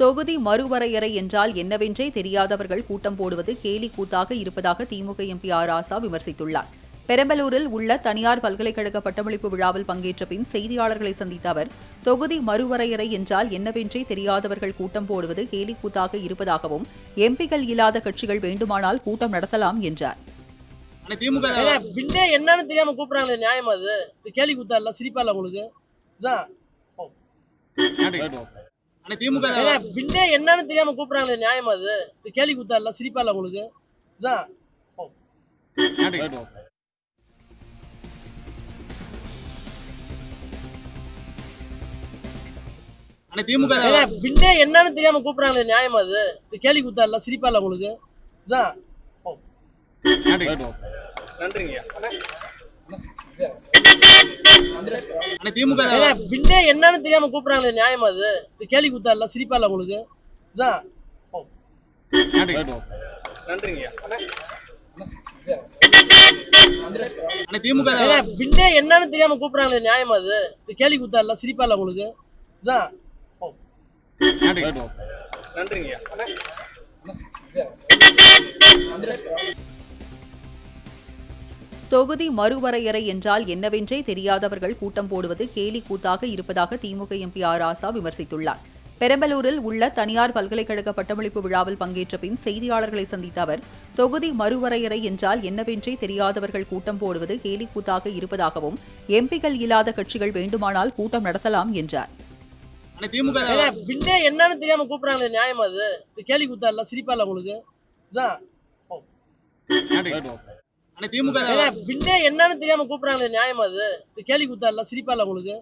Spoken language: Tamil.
தொகுதி மறுவரையறை என்றால் என்னவென்றே தெரியாதவர்கள் கூட்டம் போடுவது கேலி கூத்தாக இருப்பதாக திமுக எம்பி ஆர் ராசா விமர்சித்துள்ளார். பெரம்பலூரில் உள்ள தனியார் பல்கலைக்கழக பட்டமளிப்பு விழாவில் பங்கேற்ற பின் செய்தியாளர்களை சந்தித்த அவர், தொகுதி மறுவரையறை என்றால் என்னவென்றே தெரியாதவர்கள் கூட்டம் போடுவது கேலி கூத்தாக இருப்பதாகவும், எம்பிக்கள் இல்லாத கட்சிகள் வேண்டுமானால் கூட்டம் நடத்தலாம் என்றார். என்னன்னு தெரியாம கூப்பிடுறாங்களே, நியாயமா? அது கேலி கூத்தா இல்ல, சிரிப்பா இல்ல உங்களுக்கு? என்னன்னு தெரியாம கூப்பிடுறாங்களே, நியாயமா? அது கேலி கூத்தா இல்ல, சிரிப்பா இல்ல உங்களுக்கு? என்னன்னு தெரியாம கூப்பிடுறாங்களே, நியாயமா? அது கேலி கூத்தா இல்ல, சிரிப்பா இல்ல உங்களுக்கு? நன்றிங்க. என்னன்னு தெரியாம கூப்பிடுறாங்களே, நியாயமா? அது கேலி கூத்தா இல்ல, சிரிப்பா இல்ல உங்களுக்கு? நன்றிங்க. என்னன்னு தெரியாம கூப்பிடுறாங்களே, நியாயமா? அது கேலி கூத்தா இல்ல, சிரிப்பா இல்ல உங்களுக்கு? நன்றிங்க. தொகுதி மறுவரையறை என்றால் என்னவென்றே தெரியாதவர்கள் கூட்டம் போடுவது கேலி கூத்தாக இருப்பதாக திமுக எம்பி ஆர் ராசா விமர்சித்துள்ளார். பெரம்பலூரில் உள்ள தனியார் பல்கலைக்கழக பட்டமளிப்பு விழாவில் பங்கேற்ற பின் செய்தியாளர்களை சந்தித்த அவர், தொகுதி மறுவரையறை என்றால் என்னவென்றே தெரியாதவர்கள் கூட்டம் போடுவது கேலி கூத்தாக இருப்பதாகவும், எம்பிக்கள் இல்லாத கட்சிகள் வேண்டுமானால் கூட்டம் நடத்தலாம் என்றார். என்னன்னு தெரியாம கூப்பிடுறாங்களே, நியாயமா? அது கேலி கூத்தா இல்ல, சிரிப்பா இல்ல உங்களுக்கு? என்னன்னு தெரியாம கூப்பிடுறாங்களே, நியாயமா? அது கேலி கூத்தா இல்ல, சிரிப்பா இல்ல உங்களுக்கு?